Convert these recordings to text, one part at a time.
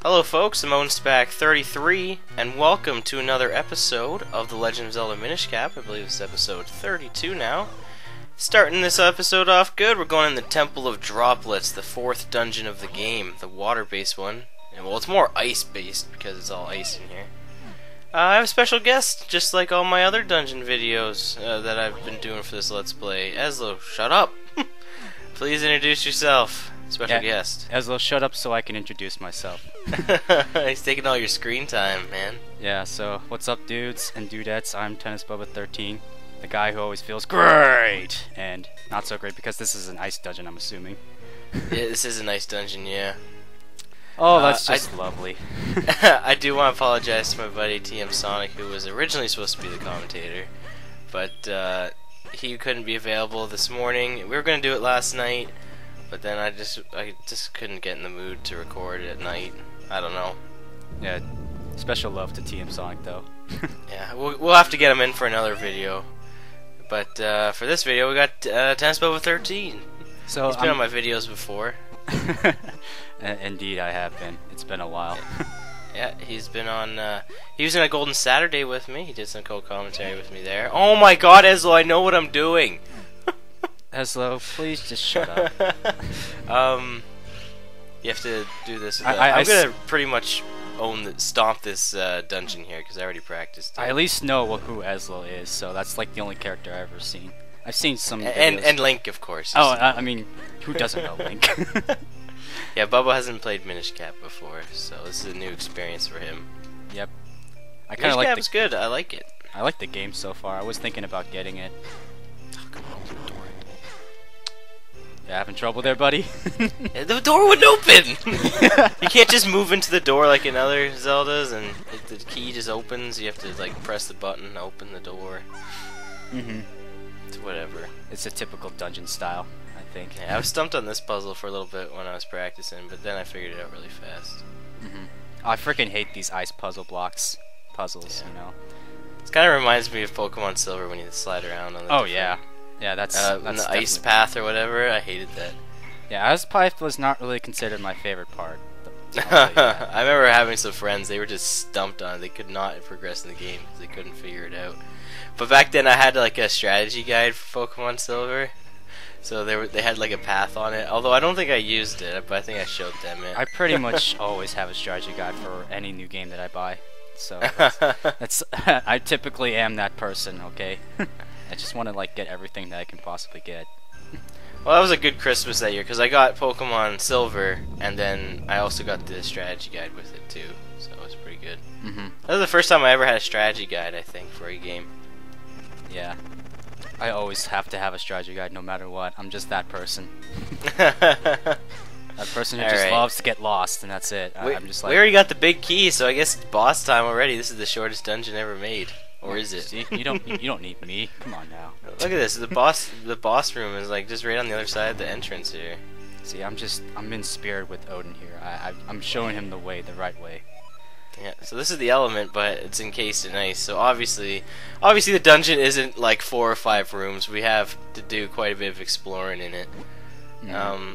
Hello folks, I'm OwenSpack33, and welcome to another episode of The Legend of Zelda Minish Cap. I believe it's episode 32 now. Starting this episode off good, we're going in the Temple of Droplets, the fourth dungeon of the game, the water-based one. And, well, it's more ice-based because it's all ice in here. I have a special guest, just like all my other dungeon videos that I've been doing for this Let's Play. Ezlo, shut up! Please introduce yourself. Special guest. Ezlo, shut up so I can introduce myself. He's taking all your screen time, man. Yeah, so what's up, dudes and dudettes? I'm TennisBubba13, the guy who always feels great and not so great because this is an ice dungeon, I'm assuming. Yeah, this is a nice dungeon, yeah. Oh, that's just lovely. I do want to apologize to my buddy TM Sonic, who was originally supposed to be the commentator, but he couldn't be available this morning. We were going to do it last night, but then I just couldn't get in the mood to record it at night. I don't know. Yeah, special love to TM Sonic though. Yeah, we'll have to get him in for another video. But for this video, we got TennisBubba13. So he's been on my videos before. Indeed, I have been. It's been a while. Yeah, he's been on. He was in a Golden Saturday with me. He did some co-commentary with me there. Oh my God, Ezlo! I know what I'm doing. Ezlo, please just shut up. You have to do this. I'm gonna pretty much stomp this dungeon here because I already practiced. I at least know who Ezlo is, so that's like the only character I've ever seen. I've seen some and Link, of course. Oh, I mean, who doesn't know Link? Yeah, Bubba hasn't played Minish Cap before, so this is a new experience for him. Yep. I kind of like Cap's good. I like it. I like the game so far. I was thinking about getting it. Oh, come on, open the door. You having trouble there, buddy? The door wouldn't open! You can't just move into the door like in other Zeldas and the key just opens. You have to like press the button to open the door. Mm-hmm. It's whatever. It's a typical dungeon style, I think. Yeah, I was stumped on this puzzle for a little bit when I was practicing, but then I figured it out really fast. Mm-hmm. Oh, I freaking hate these ice puzzles, Yeah. you know. It kind of reminds me of Pokemon Silver when you slide around on the yeah, that's the ice path or whatever. I hated that. Yeah, ice path was not really considered my favorite part. I remember having some friends. They were just stumped on it. They could not progress in the game because they couldn't figure it out. But back then, I had like a strategy guide for Pokemon Silver, so they had like a path on it. Although I don't think I used it, but I think I showed them it. I pretty much always have a strategy guide for any new game that I buy. So that's I typically am that person. Okay. I just want to like get everything that I can possibly get. Well, that was a good Christmas that year because I got Pokemon Silver, and then I also got the strategy guide with it too, so it was pretty good. Mm-hmm. That was the first time I ever had a strategy guide, I think, for a game. Yeah, I always have to have a strategy guide no matter what. I'm just that person. That person who just loves to get lost, and that's it. I'm just like, we already got the big key, so I guess it's boss time already. This is the shortest dungeon ever made. Or is it? See, you don't need me. Come on now. Look at this. The boss room is like just right on the other side of the entrance here. See, I'm in spirit with Odin here. I'm showing him the way, the right way. Yeah. So this is the element, but it's encased in ice. So obviously the dungeon isn't like 4 or 5 rooms. We have to do quite a bit of exploring in it. Mm-hmm.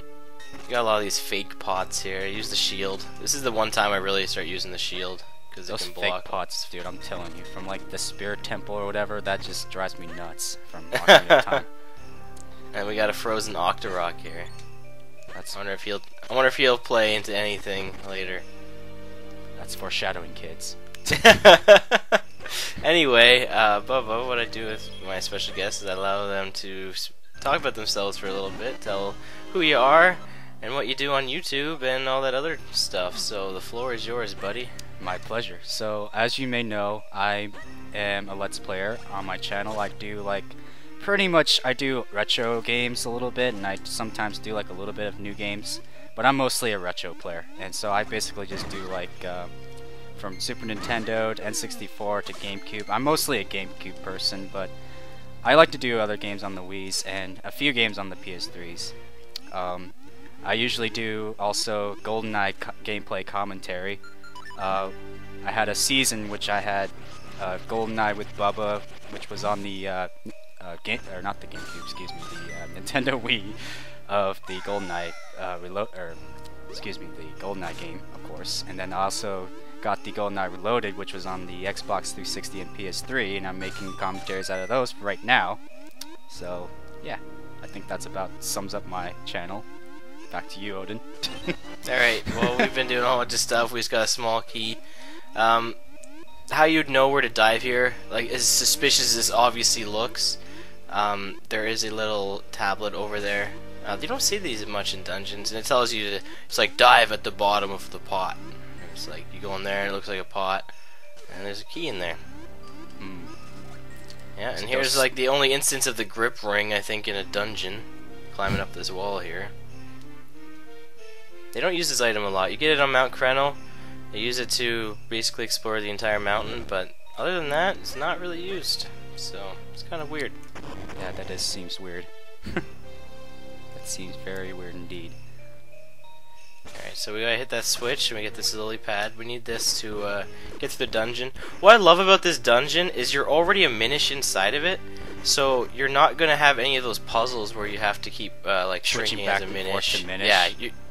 We got a lot of these fake pots here. I use the shield. This is the one time I really start using the shield. Those fake pots, dude, I'm telling you, from like the Spirit Temple or whatever, that just drives me nuts from Ocarina of Time. And we got a frozen Octorok here. I wonder if he'll play into anything later. That's foreshadowing, kids. Anyway, Bubba, what I do with my special guests is I allow them to talk about themselves for a little bit, tell who you are, and what you do on YouTube, and all that other stuff. So the floor is yours, buddy. My pleasure. So, as you may know, I am a Let's Player on my channel. I do I do retro games a little bit, and I sometimes do like a little bit of new games, but I'm mostly a retro player, and so I basically just do like from Super Nintendo to N64 to GameCube. I'm mostly a GameCube person, but I like to do other games on the Wii's and a few games on the PS3s. I usually do also GoldenEye gameplay commentary. I had a season which I had GoldenEye with Bubba, which was on the not the GameCube, excuse me, the Nintendo Wii of the GoldenEye excuse me, the GoldenEye game, of course, and then I also got the GoldenEye Reloaded, which was on the Xbox 360 and PS3, and I'm making commentaries out of those right now. So yeah, I think that's about sums up my channel. Back to you, Odin. Alright, well, we've been doing a whole bunch of stuff. We just got a small key. How you'd know where to dive here, like, as suspicious as this obviously looks, there is a little tablet over there. You don't see these much in dungeons, and it tells you to, it's like, dive at the bottom of the pot. It's like, you go in there and it looks like a pot, and there's a key in there. Yeah, and here's like the only instance of the grip ring, I think, in a dungeon. Climbing up this wall here. They don't use this item a lot. You get it on Mount Krenel. They use it to basically explore the entire mountain, but other than that, it's not really used. So, it's kind of weird. Yeah, that seems weird. That seems very weird indeed. Alright, so we gotta hit that switch and we get this lily pad. We need this to get through the dungeon. What I love about this dungeon is you're already a Minish inside of it, so you're not gonna have any of those puzzles where you have to keep like shrinking as a Minish.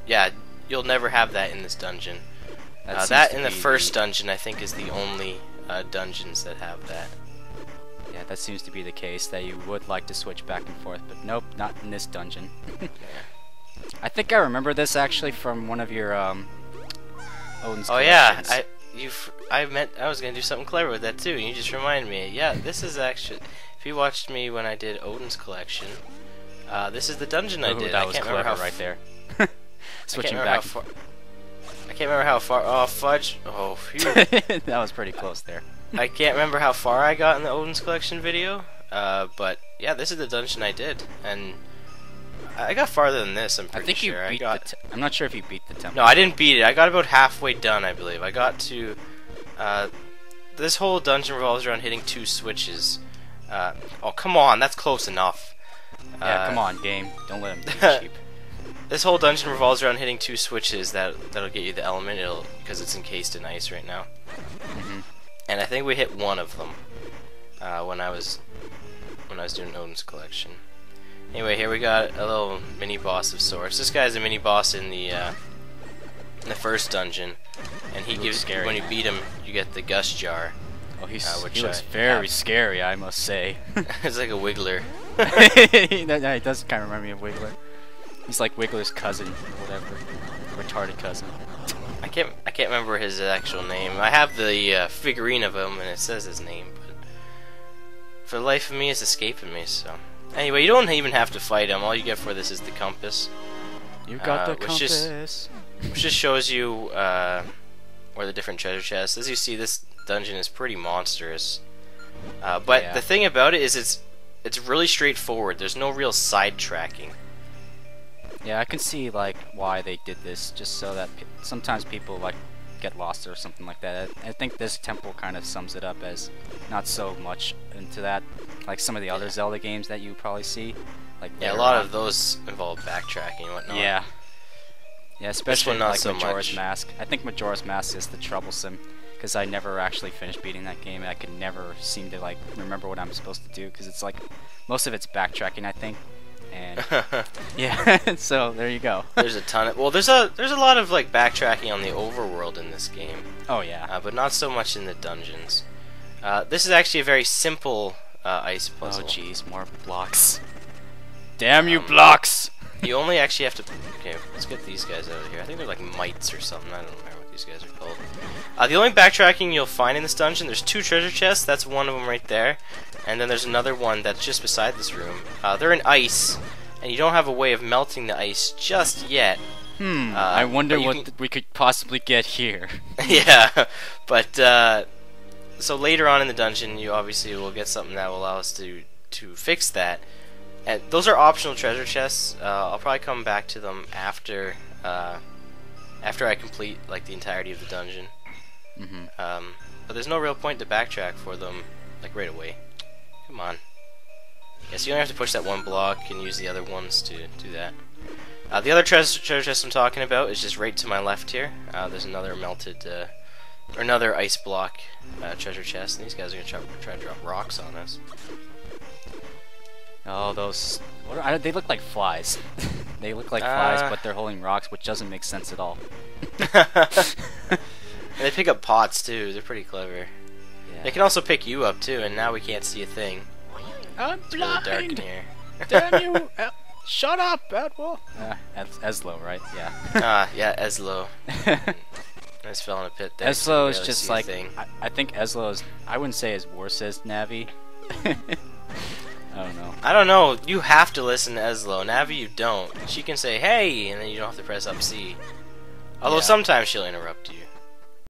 Yeah, you'll never have that in this dungeon. That in the first dungeon, I think, is the only dungeons that have that. Yeah, that seems to be the case, that you would like to switch back and forth, but nope, not in this dungeon. Yeah. I think I remember this actually from one of your Odin's collections. Yeah, I was gonna do something clever with that too, and you just reminded me. Yeah, this is actually, if you watched me when I did Odin's collection, this is the dungeon I did. That was clever right there. Switching back. I can't remember how far. Oh fudge! Oh phew! That was pretty close there. I can't remember how far I got in the Odin's collection video, but yeah, this is the dungeon I did, and I got farther than this. I'm pretty sure. I'm not sure if you beat the temple. No, I didn't beat it. I got about halfway done, I believe. I got to. This whole dungeon revolves around hitting 2 switches. Oh come on, that's close enough. Yeah, come on, game. Don't let him be cheap. This whole dungeon revolves around hitting 2 switches that'll get you the element. Because it's encased in ice right now. And I think we hit 1 of them when I was doing Odin's collection. Anyway, here we got a little mini boss of sorts. This guy's a mini boss in the first dungeon, and he gives when you beat him, you get the gust jar. Oh, he looks very scary, I must say. It's like a Wiggler. He does kind of remind me of Wiggler. He's like Wiggler's cousin, or whatever, retarded cousin. I can't remember his actual name. I have the figurine of him, and it says his name, but for the life of me, it's escaping me. So anyway, you don't even have to fight him. All you get for this is the compass. You got the compass. Which just shows you where the different treasure chests. As you see, this dungeon is pretty monstrous. But yeah, the thing about it is it's really straightforward. There's no real sidetracking. Yeah, I can see like why they did this, just so that sometimes people like get lost or something like that. I think this temple kind of sums it up as not so much into that, like some of the other Zelda games that you probably see. Like a lot of those involve backtracking and whatnot. Yeah, especially not like so Majora's much. Mask. I think Majora's Mask is the troublesome, because I never actually finished beating that game, and I could never seem to like remember what I'm supposed to do, because it's like most of it's backtracking, I think. And yeah, so there you go. There's a ton of there's a lot of like backtracking on the overworld in this game. Oh yeah, but not so much in the dungeons. This is actually a very simple ice puzzle. Oh jeez, more blocks. Damn you blocks! You only actually have to. Okay, let's get these guys out of here. I think they're like mites or something. I don't remember what these guys are called. The only backtracking you'll find in this dungeon, there's 2 treasure chests. That's one of them right there. And then there's another one that's just beside this room. They're in ice, and you don't have a way of melting the ice just yet. I wonder what we could possibly get here. Yeah, but so later on in the dungeon, you obviously will get something that will allow us to fix that. And those are optional treasure chests. I'll probably come back to them after I complete like the entirety of the dungeon. But there's no real point to backtrack for them like right away. Come on. Yes, you only have to push that 1 block and use the other ones to do that. The other treasure chest I'm talking about is just right to my left here. There's another melted, or another ice block treasure chest, and these guys are gonna try to drop rocks on us. Oh, those! They look like flies. They look like flies, but they're holding rocks, which doesn't make sense at all. And they pick up pots too. They're pretty clever. Yeah. They can also pick you up too, and now we can't see a thing. I'm It's really dark in here. Damn you! Shut up, Edwell. Ezlo, right? Yeah. Yeah, Ezlo. I just fell in a pit there. So Ezlo is just like I think Ezlo is. I wouldn't say as worse as Navi. I don't know. I don't know. You have to listen to Ezlo. Navi, you don't. She can say "Hey," and then you don't have to press up C. Although Yeah. sometimes she'll interrupt you.